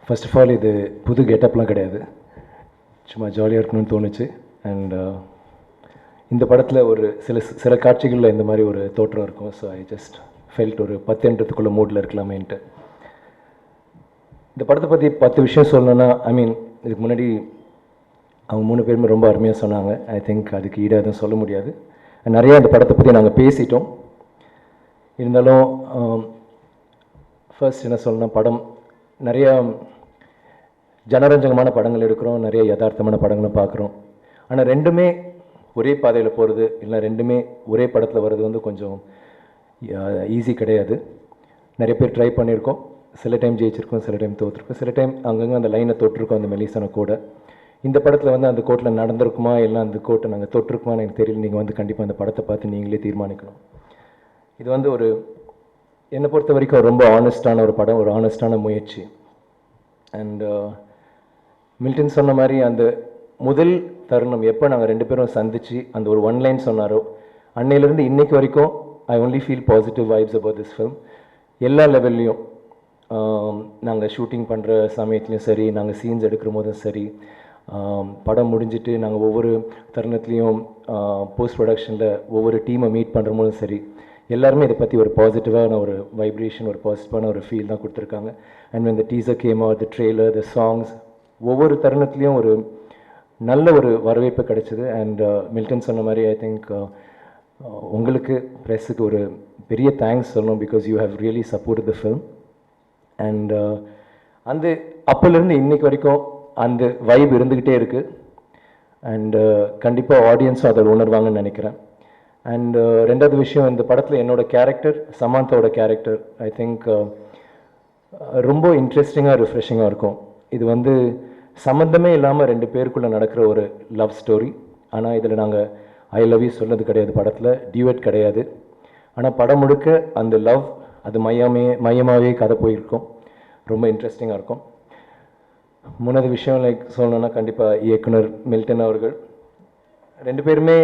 First of all இது புது கெட்டப்லாம் கிடையாது, சும்மா ஜாலியாக இருக்கணும்னு தோணுச்சு. அண்ட் இந்த படத்தில் ஒரு சில காட்சிகளில் இந்த மாதிரி ஒரு தோற்றம் இருக்கும். ஸோ ஐ ஜஸ்ட் ஃபெல்ட் ஒரு 10 என்றதுக்குள்ள மூடில் இருக்கலாமேன்ட்டு. இந்த படத்தை பற்றி 10 விஷயம் சொல்லணுன்னா, ஐ மீன் இதுக்கு முன்னாடி அவங்க 3 பேருமே ரொம்ப அருமையாக சொன்னாங்க. ஐ திங்க் அதுக்கு ஈடாக எதுவும் சொல்ல முடியாது. நிறையா இந்த படத்தை பற்றி நாங்கள் பேசிட்டோம். இருந்தாலும் ஃபர்ஸ்ட் என்ன சொல்லணும்னா, படம் நிறையா ஜனரஞ்சகமான படங்கள் எடுக்கிறோம், நிறைய யதார்த்தமான படங்களும் பார்க்குறோம். ஆனால் ரெண்டுமே ஒரே பாதையில் போகிறது, இல்லை ரெண்டுமே ஒரே படத்தில் வர்றது வந்து கொஞ்சம் ஈஸி கிடையாது. நிறைய பேர் ட்ரை பண்ணியிருக்கோம், சில டைம் ஜெயிச்சிருக்கோம், சில டைம் தோற்றுருக்கோம், சில டைம் அங்கங்கே அந்த லைனை தொட்டிருக்கோம், அந்த மெலிசனை கூட. இந்த படத்தில் வந்து அந்த கோட்டில் நடந்திருக்குமா, இல்லை அந்த கோட்டை நாங்கள் தொட்டிருக்குமான்னு எனக்கு தெரியல. நீங்கள் வந்து கண்டிப்பாக அந்த படத்தை பார்த்து நீங்களே தீர்மானிக்கணும். இது வந்து ஒரு என்னை பொறுத்த வரைக்கும் ரொம்ப ஆனஸ்டான ஒரு படம், ஒரு ஆனஸ்டான முயற்சி. அண்ட் மில்டன் சொன்ன மாதிரி அந்த முதல் தருணம் எப்போ நாங்கள் 2 பேரும் சந்தித்து அந்த ஒரு ஒன் லைன் சொன்னாரோ, அன்னையிலேருந்து இன்றைக்கு வரைக்கும் I only feel positive vibes about this film. எல்லா லெவல்லையும் நாங்கள் ஷூட்டிங் பண்ணுற சமயத்துலையும் சரி, நாங்கள் சீன்ஸ் எடுக்கிற போதும் சரி, படம் முடிஞ்சிட்டு நாங்கள் ஒவ்வொரு தருணத்துலேயும் போஸ்ட் ப்ரொடக்ஷனில் ஒவ்வொரு டீமை மீட் பண்ணுற போதும் சரி, எல்லாருமே இதை பற்றி ஒரு பாசிட்டிவான ஒரு வைப்ரேஷன், ஒரு பாசிட்டிவான ஒரு ஃபீல் தான் கொடுத்துருக்காங்க. அண்ட் இந்த teaser came out, the trailer, the songs, ஒவ்வொரு தருணத்துலேயும் ஒரு நல்ல ஒரு வரவேற்பு கிடைச்சிது. அண்ட் மில்டன் சொன்ன மாதிரி ஐ திங்க் உங்களுக்கு ப்ரெஸ்ஸுக்கு ஒரு பெரிய தேங்க்ஸ் சொல்லணும், because you have really support the film. And அந்த அப்போலேருந்து இன்னைக்கு வரைக்கும் அந்த வைப் இருந்துக்கிட்டே இருக்குது. அண்டு கண்டிப்பாக ஆடியன்ஸும் அதை உணர்வாங்கன்னு நினைக்கிறேன். அண்டு ரெண்டாவது விஷயம், இந்த படத்தில் என்னோடய கேரக்டர், சமாந்தாவோட கேரக்டர் ஐ திங்க் ரொம்ப இன்ட்ரெஸ்டிங்காக ரிஃப்ரெஷிங்காக இருக்கும். இது வந்து சம்மந்தமே இல்லாமல் 2 பேருக்குள்ளே நடக்கிற ஒரு லவ் ஸ்டோரி. ஆனால் இதில் நாங்கள் ஐ லவ் யூ சொன்னது கிடையாது, படத்தில் டியூட் கிடையாது. ஆனால் படம் முழுக்க அந்த லவ் அது மையமாகவே கதை போயிருக்கும். ரொம்ப இன்ட்ரெஸ்டிங்காக இருக்கும். 3வது விஷயம் லைக் சொல்லணுன்னா, கண்டிப்பாக இயக்குனர் மில்டன் அவர்கள். 2 பேருமே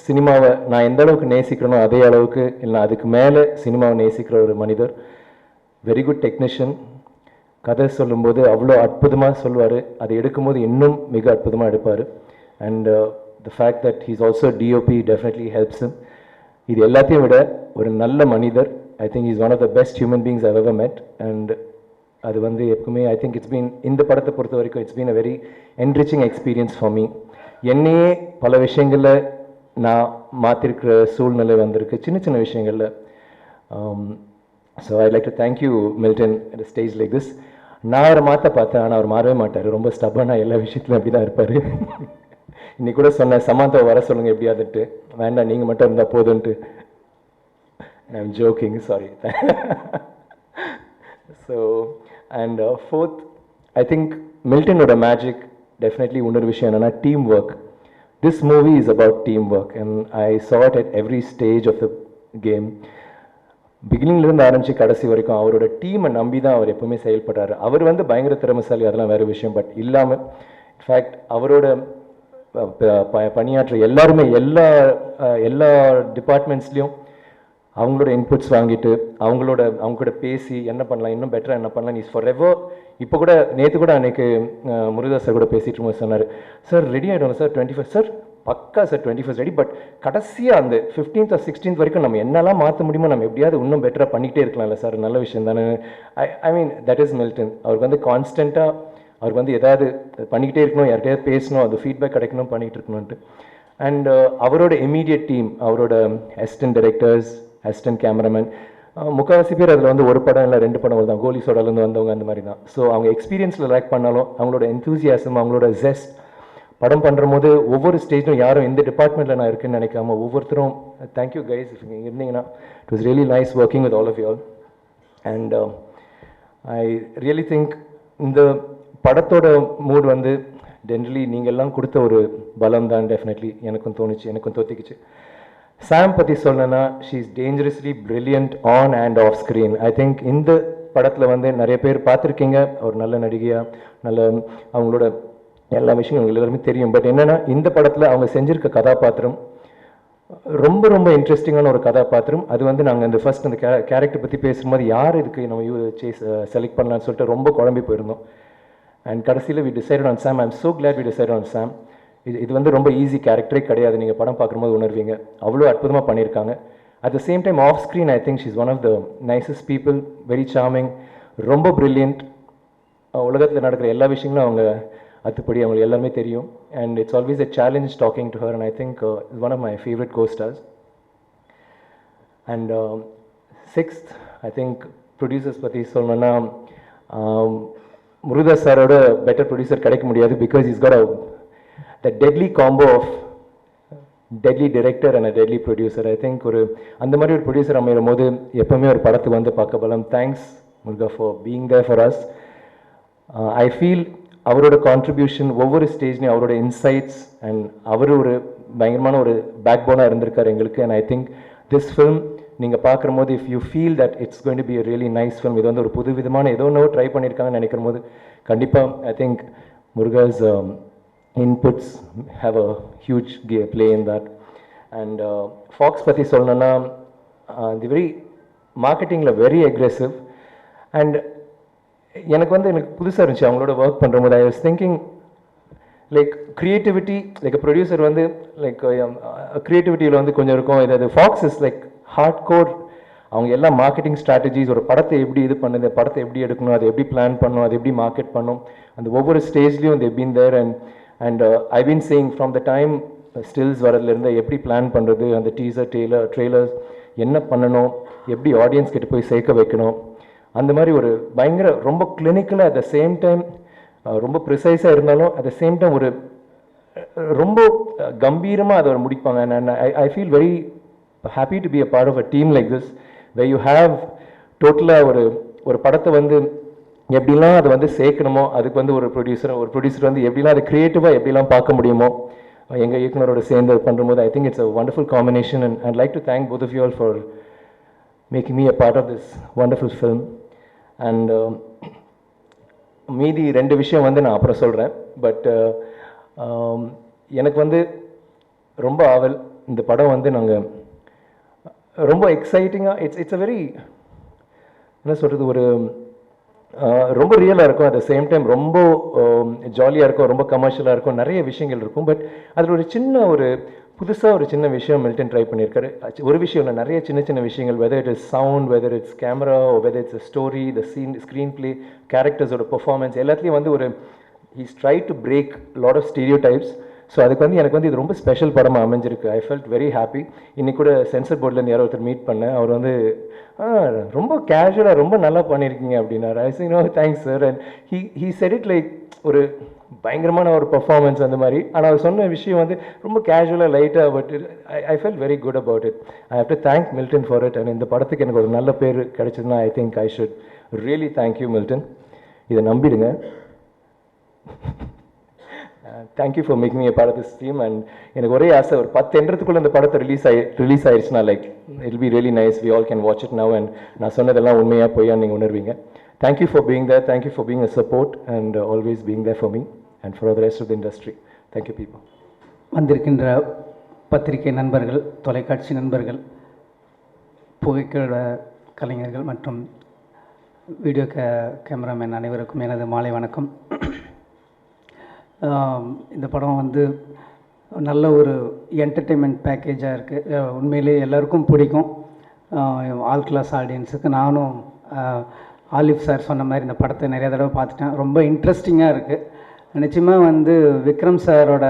சினிமாவை நான் எந்த அளவுக்கு நேசிக்கிறேனோ அதே அளவுக்கு, இல்லை அதுக்கு மேலே சினிமாவை நேசிக்கிற ஒரு மனிதர். Very good technician. கதை சொல்லும்போது அவ்வளோ அற்புதமாக சொல்லுவார், அதை எடுக்கும்போது இன்னும் மிக அற்புதமாக எடுப்பார். And the fact that he's also DOP definitely helps him. இது எல்லாத்தையும் விட ஒரு நல்ல மனிதர். I think is one of the best human beings I ever met. And அது வந்து எப்பவுமே ஐ திங்க் இட்ஸ் பீன், இந்த படத்தை பொறுத்த வரைக்கும் it's been a very enriching experience for me. என்னையே பல விஷயங்களில் நான் மாற்றிருக்கிற சூழ்நிலை வந்திருக்கு, சின்ன சின்ன விஷயங்களில். So I like to thank you Milton at stage like this. நான் அவரை மாற்ற பார்த்தேன், ஆனால் அவர் மாறவே மாட்டார். ரொம்ப ஸ்டப்பனாக எல்லா விஷயத்துலையும் அப்படி தான் இருப்பார். இன்னைக்கு கூட சொன்னேன், சமாந்தாவை வர சொல்லுங்கள் எப்படியாதுன்ட்டு. வேண்டாம், நீங்கள் மட்டும் இருந்தால் போதுன்ட்டு. I am joking, sorry. So and forth, I think மில்டனோட மேஜிக் டெஃபினெட்லி இன்னொரு விஷயம் என்னென்னா team work. This movie is about team work and I saw it at every stage of the game. பிகினிங்லேருந்து ஆரம்பித்து கடைசி வரைக்கும் அவரோட டீமை நம்பி தான் அவர் எப்பவுமே செயல்படுறாரு. அவர் வந்து பயங்கர திறமைசாலி, அதெல்லாம் வேறு விஷயம். பட் இல்லாமல் இன்ஃபேக்ட் அவரோட பணியாற்ற எல்லாருமே எல்லா டிபார்ட்மெண்ட்ஸ்லேயும் அவங்களோட இன்புட்ஸ் வாங்கிட்டு அவங்க கூட பேசி என்ன பண்ணலாம், இன்னும் பெட்டராக என்ன பண்ணலாம், இஸ் ஃபார் எவர். இப்போ கூட நேற்று கூட அன்றைக்கு முருகதாஸ் சார் கூட பேசிகிட்டு இருக்கும்போது சொன்னார், சார் ரெடி ஆகிடும் சார் 21 சார், பக்கா சார் 21 ரெடி. பட் கடைசியாக அந்த 15th or 16th வரைக்கும் நம்ம என்னெல்லாம் மாற்ற முடியுமோ நம்ம எப்படியாவது இன்னும் பெட்டராக பண்ணிகிட்டே இருக்கலாம்ல சார், நல்ல விஷயம் தானே. ஐ மீன் தட் இஸ் மில்டன். அவருக்கு வந்து கான்ஸ்டண்ட்டாக அவருக்கு வந்து எதாவது பண்ணிக்கிட்டே இருக்கணும், யார்கிட்டயாவது பேசணும், அது ஃபீட்பேக் கிடைக்கணும், பண்ணிகிட்டு இருக்கணும்ன்ட்டு. அண்ட் அவரோட இமீடியட் டீம், அவரோட அசிஸ்டன்ட் டைரக்டர்ஸ், அசிஸ்டன்ட் கேமராமேன், முக்கால்வாசி பேர் அதில் வந்து ஒரு படம் இல்லை 2 படம் தான், கோலி சோடாலேருந்து வந்தவங்க அந்த மாதிரி தான். ஸோ அவங்க எக்ஸ்பீரியன்ஸில் லேக் பண்ணாலும் அவங்களோட என்தூசியாசம், அவங்களோட ஜெஸ்ட், படம் பண்ணுற போது ஒவ்வொரு ஸ்டேஜும் யாரும் இந்த டிபார்ட்மெண்ட்டில் நான் இருக்குன்னு நினைக்காம ஒவ்வொருத்தரும் தேங்க்யூ கைஸ் இஃப் நீங்கள் இருந்தீங்கன்னா. It was really nice working with all of you all. And I really think இந்த படத்தோட மூட் வந்து ஜென்ரலி நீங்கள்லாம் கொடுத்த ஒரு பலம் தான் டெஃபினெட்லி எனக்கும் தோணுச்சு, எனக்கும் தொத்திக்குச்சு. சாம் பற்றி சொல்லணுன்னா, she is dangerously brilliant on and half screen. I think இந்த படத்தில் வந்து நிறைய பேர் பார்த்துருக்கீங்க, ஒரு நல்ல நடிகையாக, நல்ல அவங்களோட எல்லா விஷயம் உங்களுக்கு எல்லாருமே தெரியும். பட் என்னென்னா இந்த படத்தில் அவங்க செஞ்சுருக்க கதாபாத்திரம் ரொம்ப ரொம்ப இன்ட்ரெஸ்டிங்கான ஒரு கதாபாத்திரம். அது வந்து நாங்கள் இந்த ஃபர்ஸ்ட் அந்த கேரக்டர் பற்றி பேசும்போது யார் இதுக்கு நம்ம செலக்ட் பண்ணலான்னு சொல்லிட்டு ரொம்ப குழம்பி போயிருந்தோம். அண்ட் கடைசியில் we decided on Sam. I'm so glad we decided on Sam. இது வந்து ரொம்ப ஈஸி கேரக்டரே கிடையாது, நீங்கள் படம் பார்க்கும்போது உணர்வீங்க. அவ்வளோ அற்புதமாக பண்ணியிருக்காங்க. At the same time off screen I think she is one of the nicest people, very charming, ரொம்ப ப்ரில்லியன்ட். உலகத்தில் நடக்கிற எல்லா விஷயங்களும் அவங்க அத்துப்படி அவங்களுக்கு எல்லாமே தெரியும். And it's always a challenge talking to her. And I think is one of my favourite costars. And sixth I think producers பற்றி சொல்லணும்னா, முருகதாஸ் சாரோட பெட்டர் ப்ரொடியூசர் கிடைக்க முடியாது. Because is got the deadly combo of deadly director and a deadly producer. I think அந்த மாதிரி ஒரு producer அமையும் போது எப்போவுமே ஒரு படத்துக்கு வந்து பார்க்க பலம். Thanks Muruga for being there for us. I feel அவரோட கான்ட்ரிபியூஷன் ஒவ்வொரு ஸ்டேஜ்லையும் அவரோட இன்சைட்ஸ் அண்ட் அவர் ஒரு பயங்கரமான ஒரு பேக் போனாக இருந்திருக்கார் எங்களுக்கு. And I think this film நீங்கள் பார்க்குற போது if you feel that it's going to be a really nice film, இது வந்து ஒரு புது விதமான ஏதோ ஒன்று ட்ரை பண்ணியிருக்காங்கன்னு நினைக்கிற போது கண்டிப்பாக I think Muruga's inputs have a huge play in that. And Fox பற்றி சொல்லணும்னா தி வெரி மார்க்கெட்டிங்கில் வெரி அக்ரெசிவ். அண்ட் எனக்கு புதுசாக இருந்துச்சு அவங்களோட ஒர்க் பண்ணுறபோது. I was thinking like creativity, like producer like க்ரியேட்டிவிட்டியில் கொஞ்சம் இருக்கும். இது Fox is like hardcore. அவங்க எல்லா மார்க்கெட்டிங் ஸ்ட்ராட்டஜிஸ், ஒரு படத்தை எப்படி இது பண்ணுது, படத்தை எப்படி எடுக்கணும், அதை எப்படி பிளான் பண்ணணும், அதை எப்படி மார்க்கெட் பண்ணணும், அந்த ஒவ்வொரு ஸ்டேஜ்லேயும் they've been there. And I been saying from the time stills வரதுலேருந்து எப்படி பிளான் பண்ணுறது, அந்த டீசர் ட்ரெய்லர்ஸ் என்ன பண்ணணும், எப்படி ஆடியன்ஸ் கிட்ட போய் சேர்க்க வைக்கணும், அந்த மாதிரி ஒரு பயங்கர ரொம்ப கிளினிக்கலாக அட் த சேம் டைம் ரொம்ப ப்ரிசைஸாக இருந்தாலும் அட் த சேம் டைம் ஒரு ரொம்ப கம்பீரமாக அதை முடிப்பாங்க. And I feel very happy to be a part of a team like this, where you have டோட்டலாக ஒரு படத்தை எப்படிலாம் அதை சேர்க்கணுமோ, அதுக்கு ஒரு ப்ரொடியூசர் எப்படிலாம் அதை க்ரியேட்டிவாக எப்படிலாம் பார்க்க முடியுமோ எங்கள் இயக்குனரோட சேர்ந்து பண்ணும்போது I think it's a wonderful combination. And I'd like to thank both of you all for making me a part of this wonderful film. And மீதி 2 விஷயம் நான் அப்புறம் சொல்கிறேன். பட் எனக்கு ரொம்ப ஆவல் இந்த படம் நாங்கள் ரொம்ப எக்ஸைட்டிங்காக இட்ஸ் அ வெரி என்ன சொல்கிறது, ஒரு ரொம்ப ரியலாக இருக்கும். அட் த சேம் டைம் ரொம்ப ஜாலியாக இருக்கும், ரொம்ப கமர்ஷியலாக இருக்கும், நிறைய விஷயங்கள் இருக்கும். பட் அதில் ஒரு புதுசாக ஒரு சின்ன விஷயம் மில்டன் ட்ரை பண்ணியிருக்காரு. ஒரு விஷயம் இல்லை, நிறைய சின்ன சின்ன விஷயங்கள், whether it is sound, whether it's camera, whether it's story, the screenplay, கேரக்டர்ஸோட பெர்ஃபார்மன்ஸ், எல்லாத்துலேயும் he's try to break lot of stereotypes. So அதுக்கு எனக்கு இது ரொம்ப ஸ்பெஷல் படமாக அமைஞ்சிருக்கு. I felt very happy. இன்னைக்கு கூட சென்சர் போர்ட்லேருந்து யாரோ ஒருத்தர் மீட் பண்ணேன். அவர் ரொம்ப கேஷுவலாக ரொம்ப நல்லா பண்ணியிருக்கீங்க அப்படின்னாரு. I say no thanks sir. And he said it like ஒரு பயங்கரமான ஒரு பர்ஃபார்மன்ஸ் அந்த மாதிரி. ஆனால் அவர் சொன்ன விஷயம் ரொம்ப கேஷுவலாக லைட்டாக. But I felt very good about it. I have to thank Milton for it. And இந்த படத்துக்கு எனக்கு ஒரு நல்ல பேர் கிடைச்சதுன்னா I think I should really thank you Milton. இதை நம்பிடுங்க. Thank you for making me a part of this team. And எனக்கு ஒரே ஆசை, ஒரு 10 எண்றதுக்குள்ளே இந்த படத்தை ரிலீஸ் ஆயிடுச்சுன்னா like it be really nice. We all can watch it now. And நான் சொன்னதெல்லாம் உண்மையாக பொய்யா நீங்கள் உணர்வீங்க. Thank you for being there. Thank you for being a support and always being there for me and for the rest of the industry. Thank you people. வந்திருக்கின்ற பத்திரிகை நண்பர்கள், தொலைக்காட்சி நண்பர்கள், புகைப்பட கலைஞர்கள் மற்றும் வீடியோ கேமராமேன் அனைவருக்கும் எனது மாலை வணக்கம். இந்த படம் நல்ல ஒரு என்டர்டெயின்மெண்ட் பேக்கேஜாக இருக்குது. உண்மையிலே எல்லாருக்கும் பிடிக்கும். ஆல் கிளாஸ் ஆடியன்ஸுக்கு. நானும் ஆலிஃப் சார் சொன்ன மாதிரி இந்த படத்தை நிறைய தடவை பார்த்துட்டேன். ரொம்ப இன்ட்ரெஸ்டிங்காக இருக்குது. நிச்சயமாக விக்ரம் சாரோட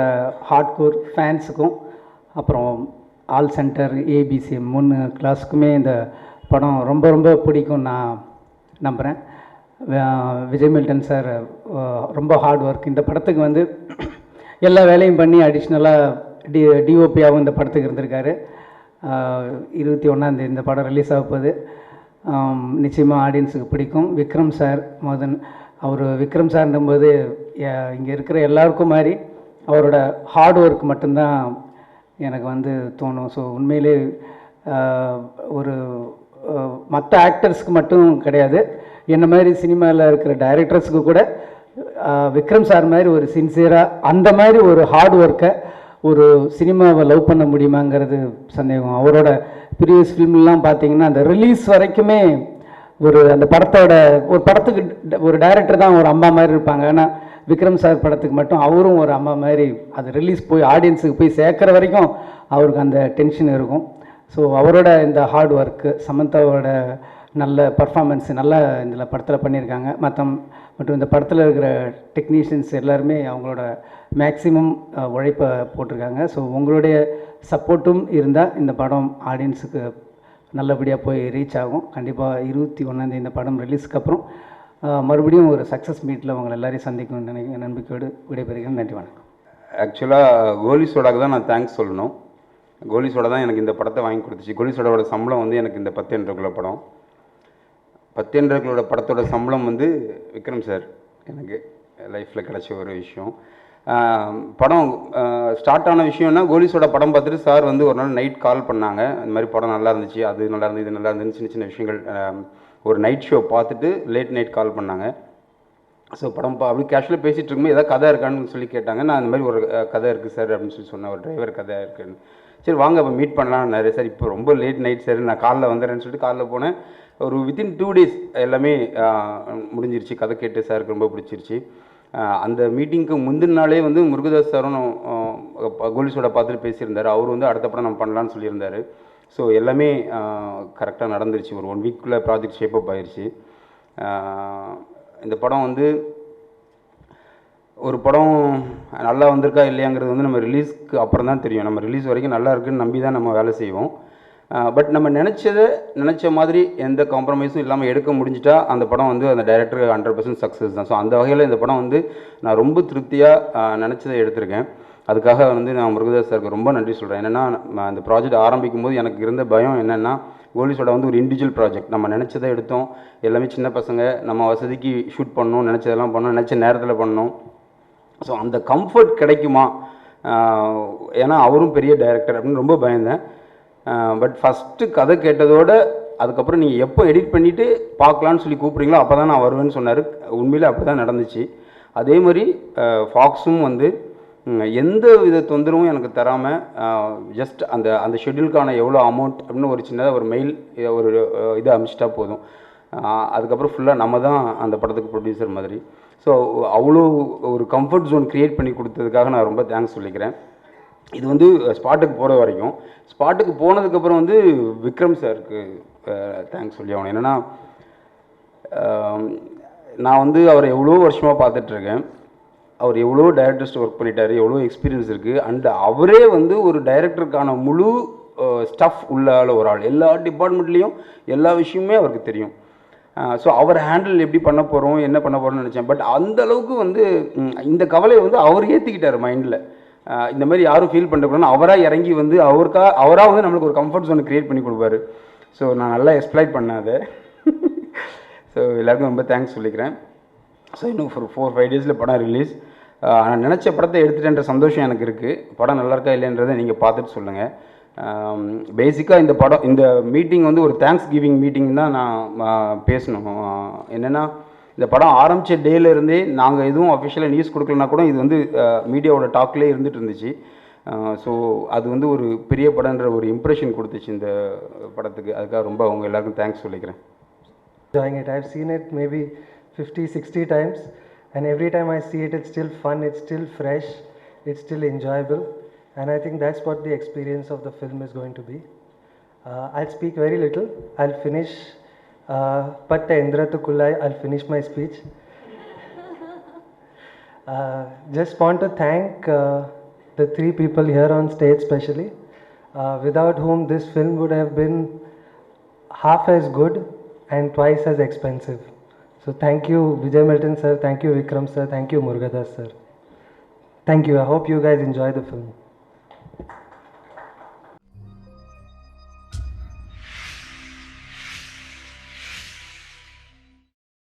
ஹார்ட் கோர் ஃபேன்ஸுக்கும் அப்புறம் ஆல் சென்டர் ஏபிசி 3 கிளாஸுக்குமே இந்த படம் ரொம்ப ரொம்ப பிடிக்கும் நான் நம்புகிறேன். விஜய் மில்டன் சார் ரொம்ப ஹார்ட் ஒர்க். இந்த படத்துக்கு எல்லா வேலையும் பண்ணி அடிஷ்னலாக டிஓபியாகவும் இந்த படத்துக்கு இருந்திருக்காரு. 21ஆம் தேதி இந்த படம் ரிலீஸ் ஆக போகுது. நிச்சயமாக ஆடியன்ஸுக்கு பிடிக்கும். விக்ரம் சார் விக்ரம் சார்ன்னும்போது இங்கே இருக்கிற எல்லாருக்கும் மாதிரி அவரோட ஹார்ட் ஒர்க் மட்டும்தான் எனக்கு தோணும். ஸோ உண்மையிலே ஒரு மற்ற ஆக்டர்ஸ்க்கு மட்டும் கிடையாது, என்ன மாதிரி சினிமாவில் இருக்கிற டைரக்டர்ஸுக்கு கூட விக்ரம் சார் மாதிரி ஒரு சின்சியராக அந்த மாதிரி ஒரு ஹார்ட் ஒர்க்கை ஒரு சினிமாவை லவ் பண்ண முடியுமாங்கிறது சந்தேகம். அவரோட ப்ரீவியஸ் ஃபிலிம்லாம் பார்த்தீங்கன்னா அந்த ரிலீஸ் வரைக்குமே அந்த படத்தோட ஒரு படத்துக்கு ஒரு டைரக்டர் தான் ஒரு அம்மா மாதிரி இருப்பாங்க. ஆனால் விக்ரம் சார் படத்துக்கு மட்டும் அவரும் ஒரு அம்மா மாதிரி, அது ரிலீஸ் போய் ஆடியன்ஸுக்கு போய் சேர்க்குற வரைக்கும் அவருக்கு அந்த டென்ஷன் இருக்கும். ஸோ அவரோட இந்த ஹார்ட் ஒர்க்கு, சமந்தாவோட நல்ல பர்ஃபார்மன்ஸ் நல்லா இந்த படத்தில் பண்ணியிருக்காங்க. மற்றும் இந்த படத்தில் இருக்கிற டெக்னீஷியன்ஸ் எல்லாருமே அவங்களோட மேக்ஸிமம் உழைப்பை போட்டிருக்காங்க. ஸோ உங்களுடைய சப்போர்ட்டும் இருந்தால் இந்த படம் ஆடியன்ஸுக்கு நல்லபடியாக போய் ரீச் ஆகும். கண்டிப்பாக 21 இந்த படம் ரிலீஸ்க்கு அப்புறம் மறுபடியும் ஒரு சக்ஸஸ் மீட்டில் உங்களை எல்லாரையும் சந்திக்கணும்னு நம்பிக்கையோடு விடைபெறுகிறேன். நன்றி, வணக்கம். ஆக்சுவலாக கோலி சோடாக்கு தான் நான் தேங்க்ஸ் சொல்லணும். கோலி சோடா தான் எனக்கு இந்த படத்தை வாங்கி கொடுத்துச்சு. கோலி சோடாவோட சம்பளம் வந்து எனக்கு இந்த 10 என்ற படம், 10 என்ற படத்தோட சம்பளம் வந்து விக்ரம் சார் எனக்கு லைஃப்பில் கிடச்ச ஒரு விஷயம். படம் ஸ்டார்ட் ஆன விஷயம்னா, கோலி சோடா படம் பார்த்துட்டு சார் வந்து ஒரு நாள் நைட் கால் பண்ணாங்க. இந்த மாதிரி படம் நல்லா இருந்துச்சு, அது நல்லா இருந்தது, இது நல்லா இருந்துன்னு சின்ன சின்ன விஷயங்கள். ஒரு நைட் ஷோ பார்த்துட்டு லேட் நைட் கால் பண்ணாங்க. ஸோ படம் அப்படி கேஷுவலாக பேசிகிட்டு இருக்கும்போது ஏதாவது கதை இருக்கான்னு சொல்லி கேட்டாங்க. நான் இந்த மாதிரி ஒரு கதை இருக்குது சார் அப்படின்னு சொல்லி சொன்னேன், ஒரு டிரைவர் கதை இருக்குன்னு. சரி வாங்க அப்போ மீட் பண்ணலாம் நிறைய சார், இப்போ ரொம்ப லேட் நைட் சார், நான் காலைல வந்துடுறேன்னு சொல்லிட்டு காலைல போனேன். ஒரு வித்தின் 2 days எல்லாமே முடிஞ்சிருச்சு. கதை கேட்டு சாருக்கு ரொம்ப பிடிச்சிருச்சு. அந்த மீட்டிங்க்கு முந்தின நாளே வந்து முருகதாஸ் சாரும் கோலி சோடா பார்த்துட்டு பேசியிருந்தார். அவர் வந்து அடுத்த படம் நம்ம பண்ணலான்னு சொல்லியிருந்தார். ஸோ எல்லாமே கரெக்டாக நடந்துருச்சு. ஒரு 1 weekக்குள்ளே ப்ராஜெக்ட் ஷேப்பப் ஆயிடுச்சு. இந்த படம் வந்து ஒரு படம் நல்லா வந்திருக்கா இல்லையாங்கிறது வந்து நம்ம ரிலீஸ்க்கு அப்புறம் தான் தெரியும். நம்ம ரிலீஸ் வரைக்கும் நல்லா இருக்குன்னு நம்பி தான் நம்ம வேலை செய்வோம். பட் நம்ம நினச்ச மாதிரி எந்த காம்ப்ரமைஸும் இல்லாமல் எடுக்க முடிஞ்சிட்டா அந்த படம் வந்து அந்த டைரக்டர் 100% சக்ஸஸ் தான். ஸோ அந்த வகையில் இந்த படம் வந்து நான் ரொம்ப திருப்தியாக நினச்சதை எடுத்திருக்கேன். அதுக்காக வந்து நான் முருகதாஸ் சாருக்கு ரொம்ப நன்றி சொல்கிறேன். என்னென்னா அந்த ப்ராஜெக்ட் ஆரம்பிக்கும் போது எனக்கு இருந்த பயம் என்னென்னா, கோலி சோடா வந்து ஒரு இண்டிவிஜுவல் ப்ராஜெக்ட். நம்ம நினச்சதை எடுத்தோம், எல்லாமே சின்ன பசங்க, நம்ம வசதிக்கு ஷூட் பண்ணணும், நினச்சதெல்லாம் பண்ணணும், நினச்ச நேரத்தில் பண்ணணும். ஸோ அந்த கம்ஃபர்ட் கிடைக்குமா, ஏன்னா அவரும் பெரிய டைரக்டர் அப்படின்னு ரொம்ப பயந்தேன். பட் ஃபஸ்ட்டு கதை கேட்டதோடு அதுக்கப்புறம் நீங்கள் எப்போ எடிட் பண்ணிவிட்டு பார்க்கலான்னு சொல்லி கூப்பிட்றீங்களோ அப்போ தான் நான் வருவேன்னு சொன்னார். உண்மையிலே அப்படி தான் நடந்துச்சு. அதே மாதிரி ஃபாக்ஸும் வந்து எந்த வித தொந்தரவும் எனக்கு தராமல் ஜஸ்ட் அந்த ஷெட்யூலுக்கான எவ்வளோ அமௌண்ட் அப்படின்னு ஒரு சின்னதாக ஒரு மெயில் ஒரு இது அனுப்பிச்சிட்டா போதும். அதுக்கப்புறம் ஃபுல்லாக நம்ம தான் அந்த படத்துக்கு ப்ரொடியூசர் மாதிரி. ஸோ அவ்வளோ ஒரு கம்ஃபர்ட் ஜோன் க்ரியேட் பண்ணி கொடுத்ததுக்காக நான் ரொம்ப தேங்க்ஸ் சொல்லிக்கிறேன். இது வந்து ஸ்பாட்டுக்கு போகிற வரைக்கும், ஸ்பாட்டுக்கு போனதுக்கப்புறம் வந்து விக்ரம் சாருக்கு தேங்க்ஸ் சொல்லி ஆகணும். என்னென்னா நான் வந்து அவரை எவ்வளோ வருஷமாக பார்த்துட்ருக்கேன். அவர் எவ்வளோ டைரக்டர்ஸ் ஒர்க் பண்ணிட்டார், எவ்வளோ எக்ஸ்பீரியன்ஸ் இருக்குது. அண்ட் அவரே வந்து ஒரு டைரக்டருக்கான முழு ஸ்டஃப் உள்ள ஒரு ஆள். எல்லா டிபார்ட்மெண்ட்லேயும் எல்லா விஷயமே அவருக்கு தெரியும். ஸோ அவர் ஹேண்டில் எப்படி பண்ண போகிறோம், என்ன பண்ண போகிறோம்னு நினச்சேன். பட் அந்தளவுக்கு வந்து இந்த கவலையை வந்து அவர் ஏற்றிக்கிட்டார் மைண்டில். இந்த மாதிரி யாரும் ஃபீல் பண்ணக்கூடாதுன்னு அவராக இறங்கி வந்து அவராக வந்து நம்மளுக்கு ஒரு கம்ஃபர்ட் ஜோனை க்ரியேட் பண்ணி கொடுப்பாரு. ஸோ நான் நல்லா எக்ஸ்ப்ளாய்ட் பண்ணேன் அதை. ஸோ எல்லாருக்கும் ரொம்ப தேங்க்ஸ் சொல்லிக்கிறேன். ஸோ இன்னும் ஒரு 4-5 days படம் ரிலீஸ். நான் நினச்ச படத்தை எடுத்துகிட்டேன்ற சந்தோஷம் எனக்கு இருக்குது. படம் நல்லா இருக்கா இல்லைன்றதை நீங்கள் பார்த்துட்டு சொல்லுங்கள். பேசிக்காக இந்த மீட்டிங் வந்து ஒரு தேங்க்ஸ் கிவிங் மீட்டிங் தான் நான் பேசணும். என்னென்னா இந்த படம் ஆரம்பித்த டேலேருந்தே நாங்கள் எதுவும் அஃபிஷியலாக நியூஸ் கொடுக்கலனா கூட இது வந்து மீடியாவோட டாக்லேயே இருந்துகிட்டு இருந்துச்சு. ஸோ அது வந்து ஒரு பெரிய படம்ன்ற ஒரு இம்ப்ரெஷன் கொடுத்துச்சு இந்த படத்துக்கு. அதுக்காக ரொம்ப அவங்க எல்லாருக்கும் தேங்க்ஸ் சொல்லிக்கிறேன். Enjoying it. I've seen it maybe 50-60 times, and every time I see it, it's still fun, it's still fresh, it's still enjoyable, and I think that's what the experience of the film is going to be. I'll speak very little. I'll finish Patta Endratu Kullai. I'll finish my speech. Just want to thank the 3 people here on stage especially, without whom this film would have been half as good and twice as expensive. So thank you Vijay Milton sir, thank you Vikram sir, thank you Murugadas sir. Thank you. I hope you guys enjoy the film.